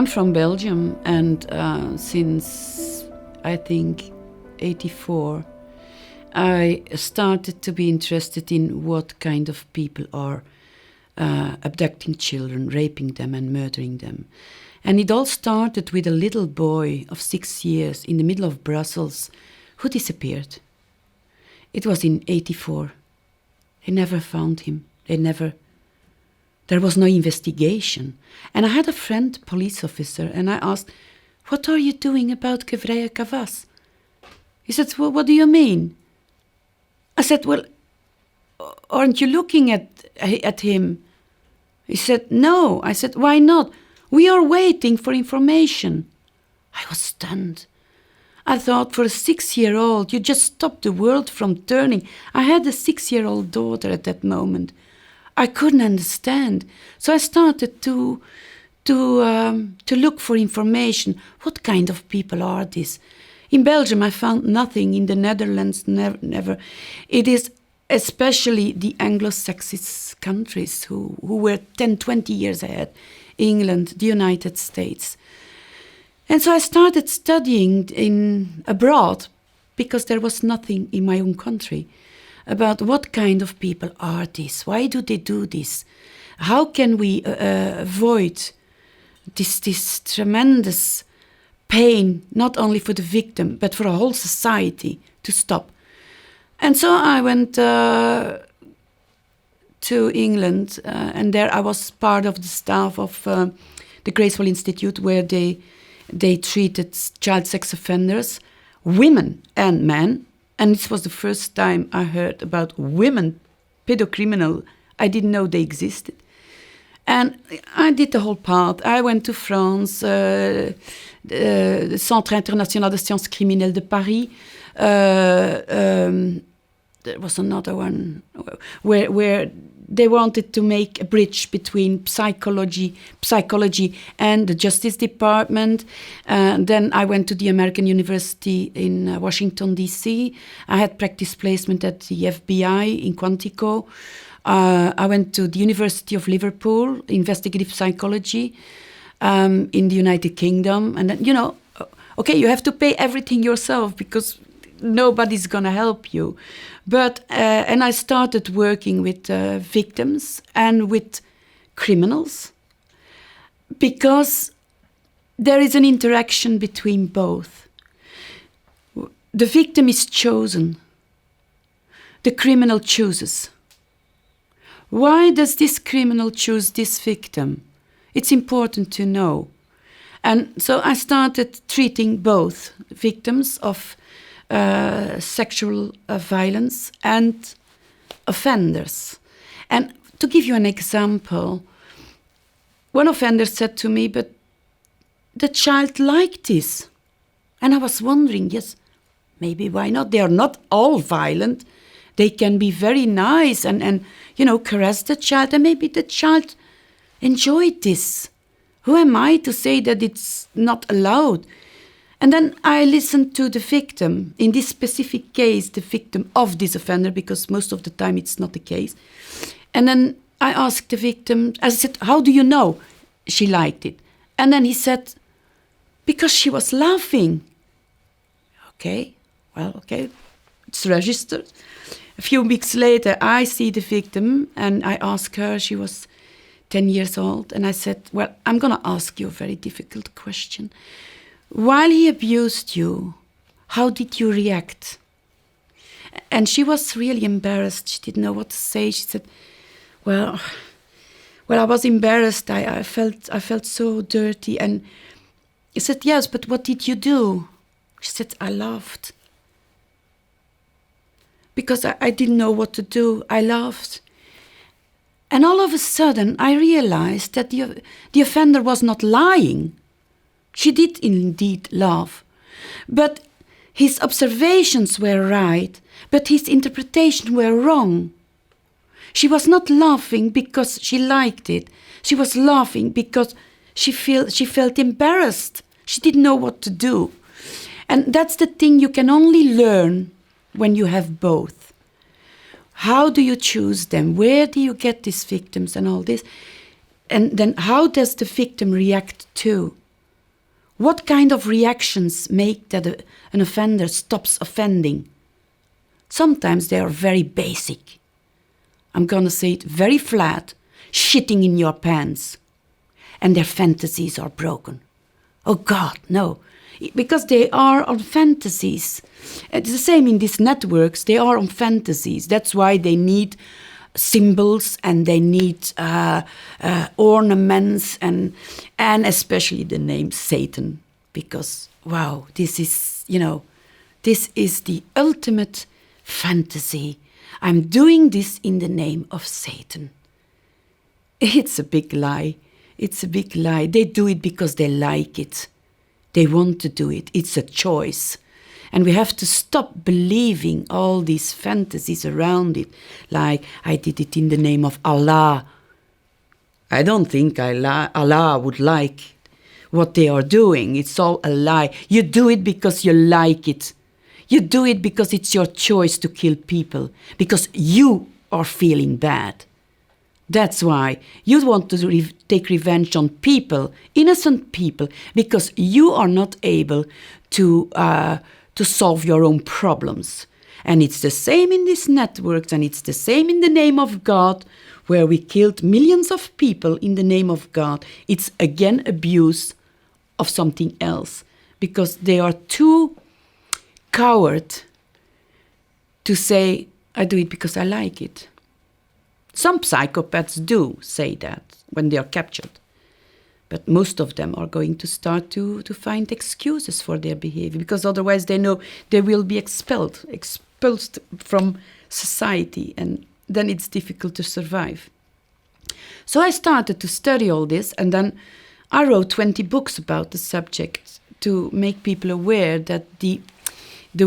I'm from Belgium, and since I think 84, I started to be interested in what kind of people are abducting children, raping them and murdering them. And it all started with a little boy of 6 years in the middle of Brussels who disappeared. It was in 84. They never found him. There was no investigation. And I had a friend, police officer, and I asked, "What are you doing about Gevrije Kavas?" He said, "Well, what do you mean?" I said, "Well, aren't you looking at him?" He said, "No." I said, "Why not? We are waiting for information." I was stunned. I thought, for a 6-year-old, you just stopped the world from turning. I had a 6-year-old daughter at that moment. I couldn't understand. So I started to look for information. What kind of people are these? In Belgium, I found nothing. In the Netherlands, never. It is especially the Anglo-Saxon countries who were 10, 20 years ahead. England, the United States. And so I started studying abroad because there was nothing in my own country about what kind of people are these. Why do they do this? How can we avoid this tremendous pain, not only for the victim, but for a whole society to stop? And so I went to England, and there I was part of the staff of the Graceful Institute, where they treated child sex offenders, women and men. And this was the first time I heard about women pedocriminal. I didn't know they existed. And I did the whole path. I went to France, the Centre International de Sciences Criminelles de Paris. There was another one where they wanted to make a bridge between psychology and the Justice Department. Then I went to the American University in Washington, D.C. I had practice placement at the FBI in Quantico. I went to the University of Liverpool, investigative psychology in the United Kingdom. And then, okay, you have to pay everything yourself because nobody's going to help you. But and I started working with victims and with criminals because there is an interaction between both. The victim is chosen. The criminal chooses. Why does this criminal choose this victim? It's important to know. And so I started treating both victims of sexual violence and offenders. And to give you an example, one offender said to me, "But the child liked this." And I was wondering, yes, maybe why not? They are not all violent. They can be very nice and caress the child, and maybe the child enjoyed this. Who am I to say that it's not allowed? And then I listened to the victim, in this specific case, the victim of this offender, because most of the time it's not the case. And then I asked the victim, I said, "How do you know she liked it?" And then he said, "Because she was laughing." Okay, it's registered. A few weeks later, I see the victim and I ask her, she was 10 years old, and I said, "Well, I'm going to ask you a very difficult question. While he abused you, how did you react?" And she was really embarrassed. She didn't know what to say. She said, well, I was embarrassed. I felt so dirty." And he said, "Yes, but what did you do?" She said, "I laughed. Because I didn't know what to do. I laughed." And all of a sudden, I realized that the offender was not lying. She did indeed laugh. But his observations were right, but his interpretation were wrong. She was not laughing because she liked it. She was laughing because she felt embarrassed. She didn't know what to do. And that's the thing you can only learn when you have both. How do you choose them? Where do you get these victims and all this? And then how does the victim react too? What kind of reactions make that an offender stops offending? Sometimes they are very basic. I'm going to say it very flat, shitting in your pants. And their fantasies are broken. Oh God, no. Because they are on fantasies. It's the same in these networks. They are on fantasies. That's why they need symbols and they need ornaments and especially the name Satan. Because, wow, this is, this is the ultimate fantasy. I'm doing this in the name of Satan. It's a big lie. It's a big lie. They do it because they like it. They want to do it. It's a choice. And we have to stop believing all these fantasies around it. Like, I did it in the name of Allah. I don't think Allah would like what they are doing. It's all a lie. You do it because you like it. You do it because it's your choice to kill people. Because you are feeling bad. That's why you want to take revenge on people, innocent people, because you are not able to solve your own problems. And it's the same in these networks, and it's the same in the name of God, where we killed millions of people in the name of God. It's again abuse of something else, because they are too coward to say, I do it because I like it. Some psychopaths do say that when they are captured. But most of them are going to start to find excuses for their behavior, because otherwise they know they will be expelled from society, and then it's difficult to survive. So I started to study all this, and then I wrote 20 books about the subject to make people aware that the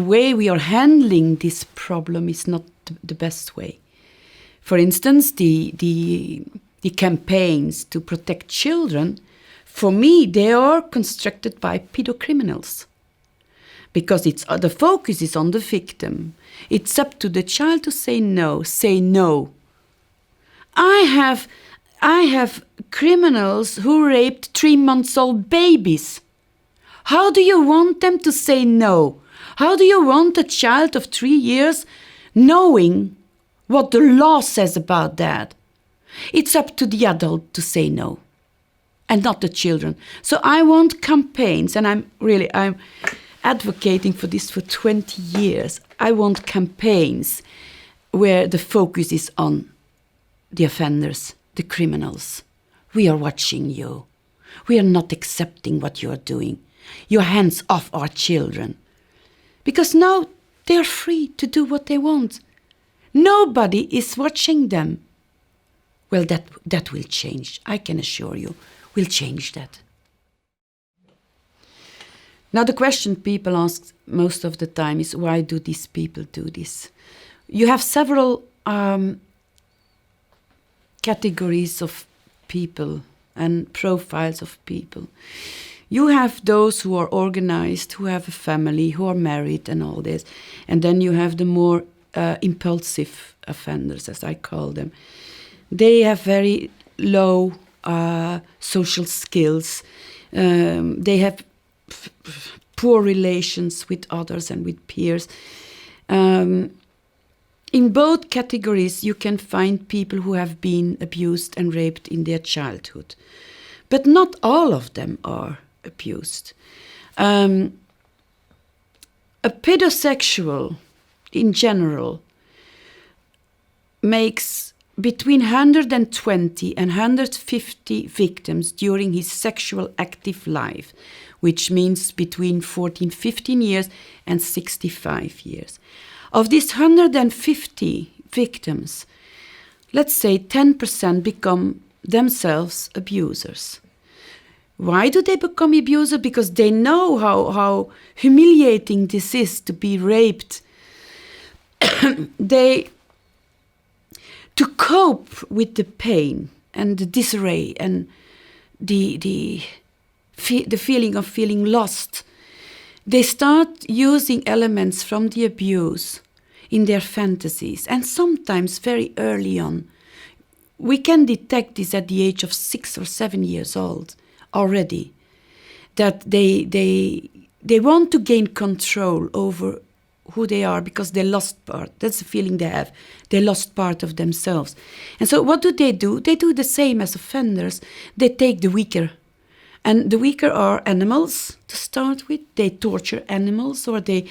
way we are handling this problem is not the best way. For instance, the campaigns to protect children, for me, they are constructed by pedocriminals. Because the focus is on the victim. It's up to the child to say no. Say no. I have criminals who raped 3-month-old babies. How do you want them to say no? How do you want a child of 3 years knowing what the law says about that? It's up to the adult to say no, and not the children. So I want campaigns, and I'm advocating for this for 20 years. I want campaigns where the focus is on the offenders, the criminals. We are watching you. We are not accepting what you are doing. Your hands off our children. Because now they are free to do what they want. Nobody is watching them. Well, that will change. I can assure you, we'll change that. Now, the question people ask most of the time is, why do these people do this? You have several categories of people and profiles of people. You have those who are organized, who have a family, who are married and all this. And then you have the more impulsive offenders, as I call them. They have very low social skills. They have poor relations with others and with peers. In both categories, you can find people who have been abused and raped in their childhood. But not all of them are abused. A pedosexual, in general, makes between 120 and 150 victims during his sexual active life, which means between 15 years and 65 years. Of these 150 victims, let's say 10% become themselves abusers. Why do they become abusers? Because they know how humiliating this is to be raped. To cope with the pain and the disarray and the feeling of feeling lost, they start using elements from the abuse in their fantasies, and sometimes very early on. We can detect this at the age of 6 or 7 years old already. that they want to gain control over who they are because they lost part. That's the feeling they have. They lost part of themselves. And so what do? They do the same as offenders. They take the weaker. And the weaker are animals to start with. They torture animals, or they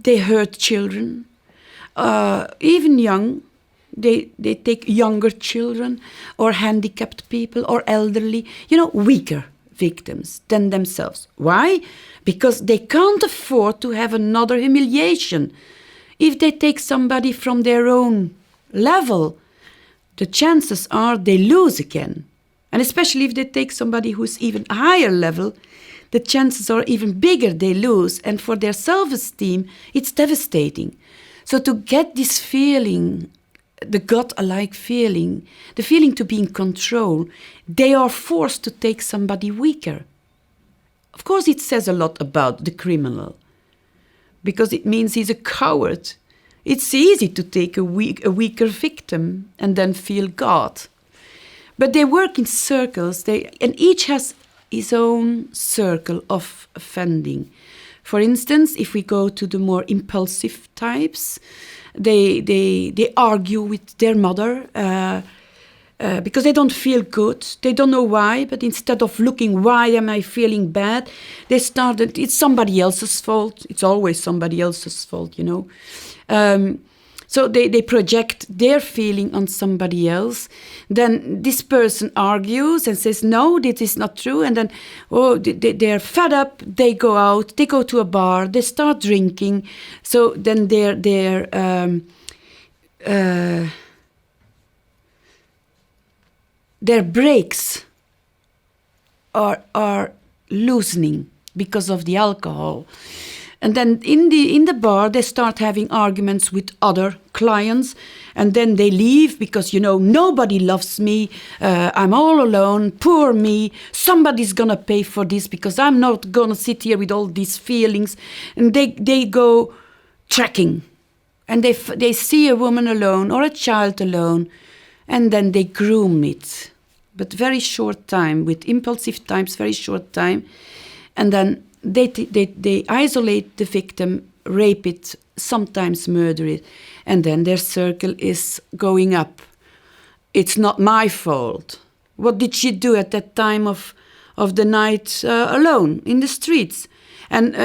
hurt children. Even young, they take younger children or handicapped people or elderly, weaker victims than themselves. Why? Because they can't afford to have another humiliation. If they take somebody from their own level, the chances are they lose again. And especially if they take somebody who's even higher level, the chances are even bigger they lose. And for their self-esteem, it's devastating. So to get this feeling, the God-alike feeling, the feeling to be in control, they are forced to take somebody weaker. Of course, it says a lot about the criminal, because it means he's a coward. It's easy to take a weaker victim and then feel God. But they work in circles, and each has his own circle of offending. For instance, if we go to the more impulsive types, they argue with their mother because they don't feel good. They don't know why, but instead of looking, why am I feeling bad, they started, it's somebody else's fault. It's always somebody else's fault, So they project their feeling on somebody else. Then this person argues and says, no, this is not true. And then, they're fed up. They go out. They go to a bar. They start drinking. So then their brakes are loosening because of the alcohol. And then in the bar, they start having arguments with other clients. And then they leave because, nobody loves me. I'm all alone. Poor me. Somebody's going to pay for this because I'm not going to sit here with all these feelings. And they go tracking. And they see a woman alone or a child alone. And then they groom it. But very short time. With impulsive types, very short time. And then they isolate the victim, rape it, sometimes murder it, and then their circle is going up. It's not my fault. What did she do at that time of the night alone in the streets? And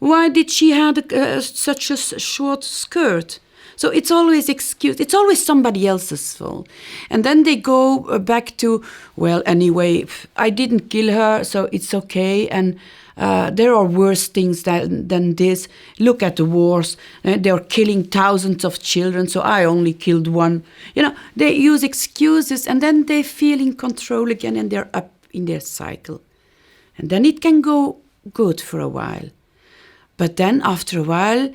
why did she have such a short skirt? So it's always excuse. It's always somebody else's fault. And then they go back to, well, anyway, I didn't kill her, so it's okay. And there are worse things than this. Look at the wars. They're killing thousands of children, so I only killed one. They use excuses, and then they feel in control again, and they're up in their cycle. And then it can go good for a while. But then after a while,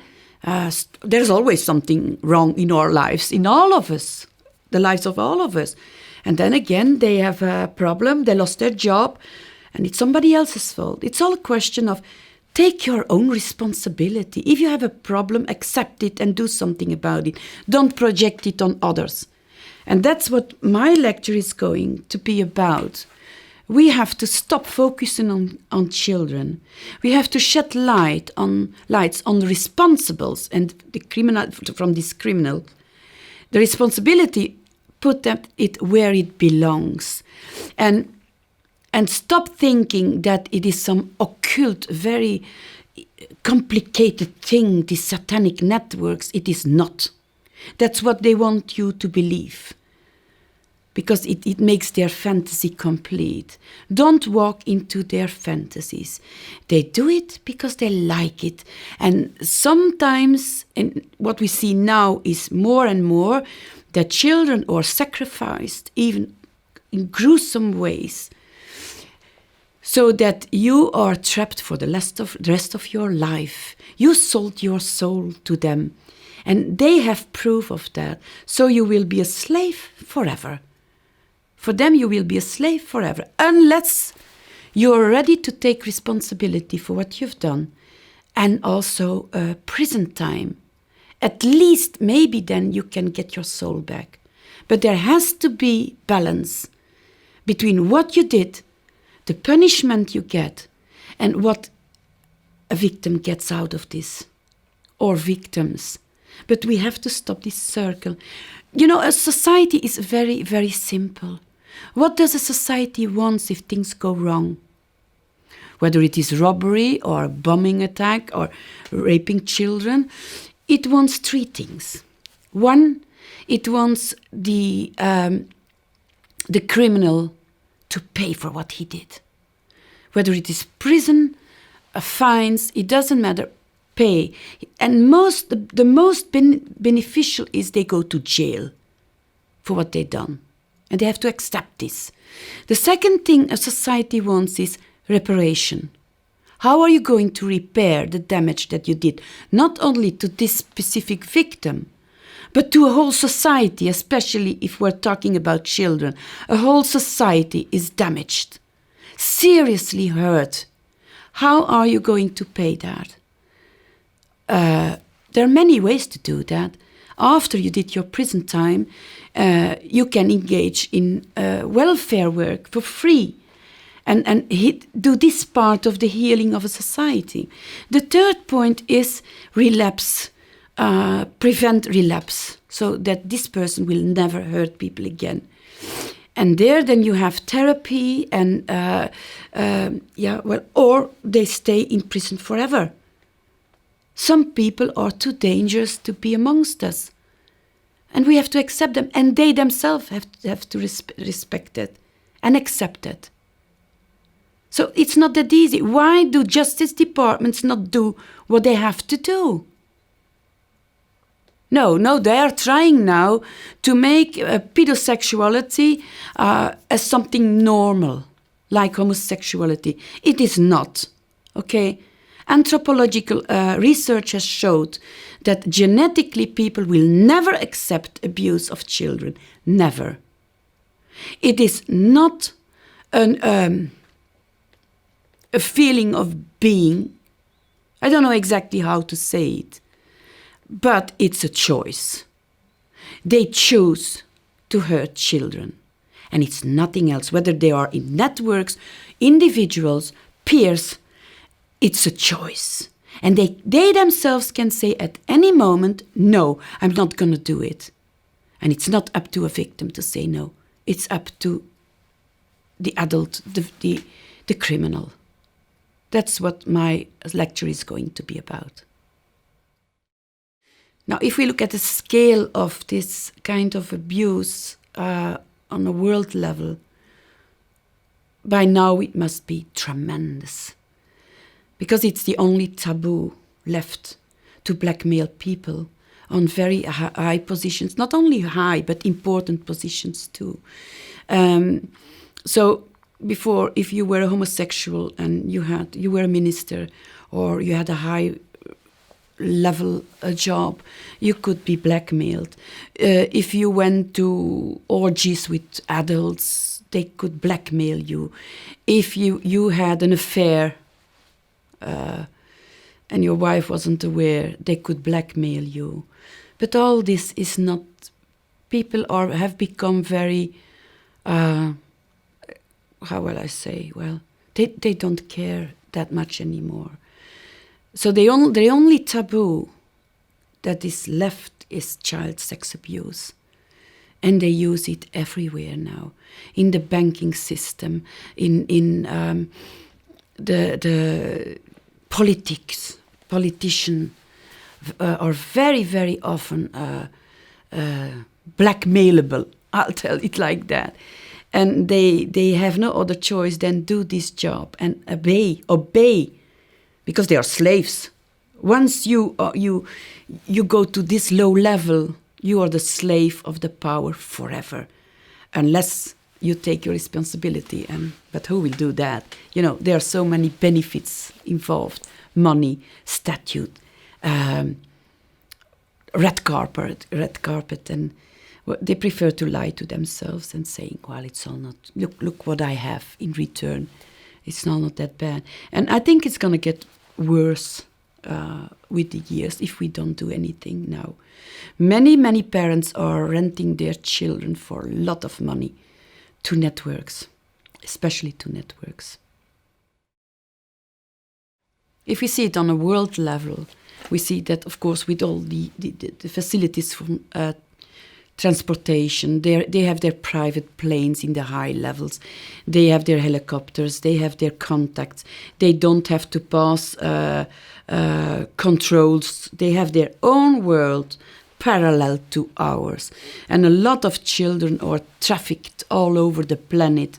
there's always something wrong in our lives, in all of us, the lives of all of us. And then again, they have a problem, they lost their job, and it's somebody else's fault. It's all a question of take your own responsibility. If you have a problem, accept it and do something about it. Don't project it on others. And that's what my lecture is going to be about. We have to stop focusing on children. We have to shed lights on the responsibles and the criminal from this criminal. The responsibility, put it where it belongs, and stop thinking that it is some occult, very complicated thing. These satanic networks. It is not. That's what they want you to believe. Because it makes their fantasy complete. Don't walk into their fantasies. They do it because they like it. And sometimes, and what we see now is more and more, that children are sacrificed, even in gruesome ways, so that you are trapped for the rest of your life. You sold your soul to them. And they have proof of that. So you will be a slave forever. For them, you will be a slave forever, unless you're ready to take responsibility for what you've done, and also prison time. At least, maybe then you can get your soul back. But there has to be balance between what you did, the punishment you get, and what a victim gets out of this, or victims. But we have to stop this circle. You know, a society is very, very simple. What does a society want if things go wrong? Whether it is robbery or a bombing attack or raping children, it wants three things. One, it wants the criminal to pay for what he did. Whether it is prison, fines, it doesn't matter, pay. And the most beneficial is they go to jail for what they've done. And they have to accept this. The second thing a society wants is reparation. How are you going to repair the damage that you did? Not only to this specific victim, but to a whole society, especially if we're talking about children. A whole society is damaged, seriously hurt. How are you going to pay that? There are many ways to do that. After you did your prison time, you can engage in welfare work for free and do this part of the healing of a society. The third point is relapse, prevent relapse, so that this person will never hurt people again. And there then you have therapy and, or they stay in prison forever. Some people are too dangerous to be amongst us. And we have to accept them. And they themselves have to respect it and accept it. So it's not that easy. Why do justice departments not do what they have to do? No, they are trying now to make pedosexuality as something normal, like homosexuality. It is not, okay? Anthropological research has showed that genetically people will never accept abuse of children. Never. It is not a feeling of being. I don't know exactly how to say it, but it's a choice. They choose to hurt children. And it's nothing else, whether they are in networks, individuals, peers. It's a choice. And they themselves can say at any moment, no, I'm not going to do it. And it's not up to a victim to say no. It's up to the adult, the criminal. That's what my lecture is going to be about. Now, if we look at the scale of this kind of abuse on a world level, by now it must be tremendous. Because it's the only taboo left to blackmail people on very high positions, not only high, but important positions too. So before, if you were a homosexual and you were a minister or you had a high level job, you could be blackmailed. If you went to orgies with adults, they could blackmail you. If you had an affair, and your wife wasn't aware, they could blackmail you. But all this is not. People have become very. How will I say? Well, they don't care that much anymore. So the only taboo that is left is child sex abuse, and they use it everywhere now, in the banking system, in the politicians are very, very often blackmailable. I'll tell it like that. And they have no other choice than do this job and obey, because they are slaves. Once you go to this low level, you are the slave of the power forever, unless you take your responsibility. But who will do that? You know, there are so many benefits involved: money, statute, red carpet, and they prefer to lie to themselves and saying, "Well, it's all not. Look what I have in return. It's not that bad." And I think it's going to get worse with the years if we don't do anything now. Many parents are renting their children for a lot of money to networks, especially to networks. If we see it on a world level, we see that, of course, with all the facilities from transportation, they have their private planes in the high levels, they have their helicopters, they have their contacts, they don't have to pass controls, they have their own world parallel to ours. And a lot of children are trafficked all over the planet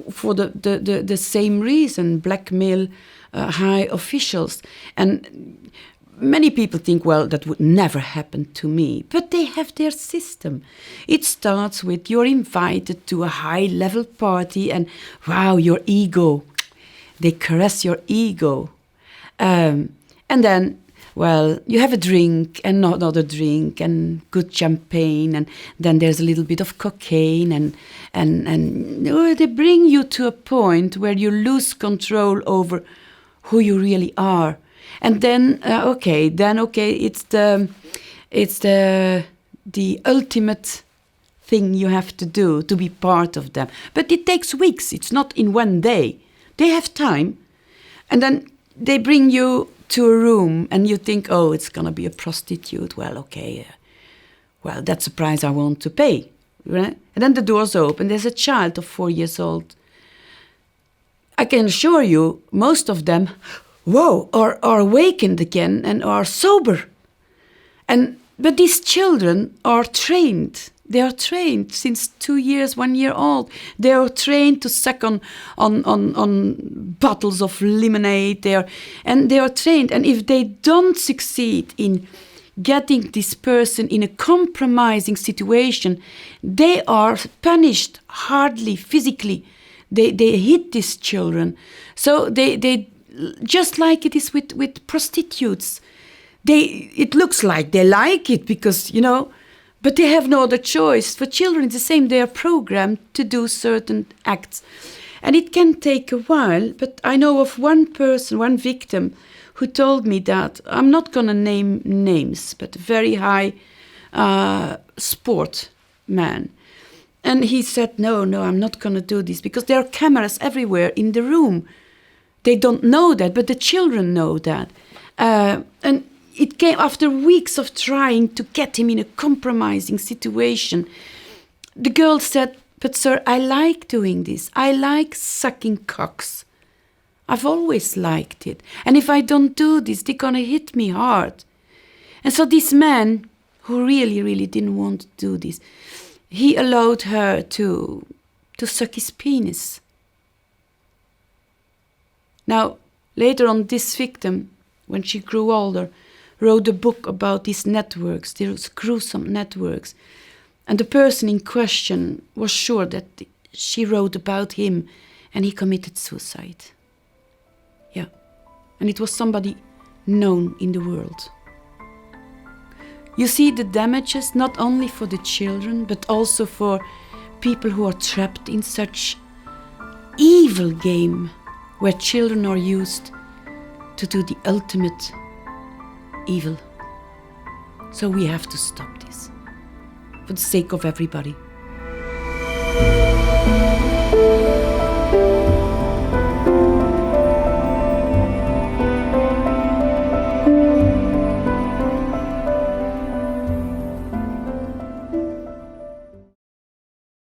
for the same reason, blackmail high officials. And many people think, well, that would never happen to me. But they have their system. It starts with you're invited to a high-level party and, wow, your ego. They caress your ego. And then, well, you have a drink and another drink and good champagne, and then there's a little bit of cocaine, and they bring you to a point where you lose control over who you really are. And then, it's the ultimate thing you have to do to be part of them. But it takes weeks. It's not in one day. They have time. And then they bring you to a room and you think, oh, it's going to be a prostitute. Well, okay. Well, that's a price I want to pay. Right? And then the doors open. There's a child of 4 years old. I can assure you, most of them, are awakened again and are sober. But these children are trained. They are trained since 2 years, 1 year old. They are trained to suck on bottles of lemonade. They are trained. And if they don't succeed in getting this person in a compromising situation, they are punished hardly physically. They hit these children. So they just like it is with prostitutes. It looks like they like it because, but they have no other choice. For children, it's the same. They are programmed to do certain acts. And it can take a while, but I know of one person, one victim, who told me that, I'm not going to name names, but a very high sport man. And he said, no, I'm not going to do this because there are cameras everywhere in the room. They don't know that, but the children know that. And it came after weeks of trying to get him in a compromising situation. The girl said, but sir, I like doing this. I like sucking cocks. I've always liked it. And if I don't do this, they're going to hit me hard. And so this man, who really, really didn't want to do this, he allowed her to suck his penis. Now, later on, this victim, when she grew older, wrote a book about these networks, these gruesome networks. And the person in question was sure that she wrote about him and he committed suicide. Yeah. And it was somebody known in the world. You see the damages not only for the children, but also for people who are trapped in such evil game where children are used to do the ultimate evil. So we have to stop this for the sake of everybody.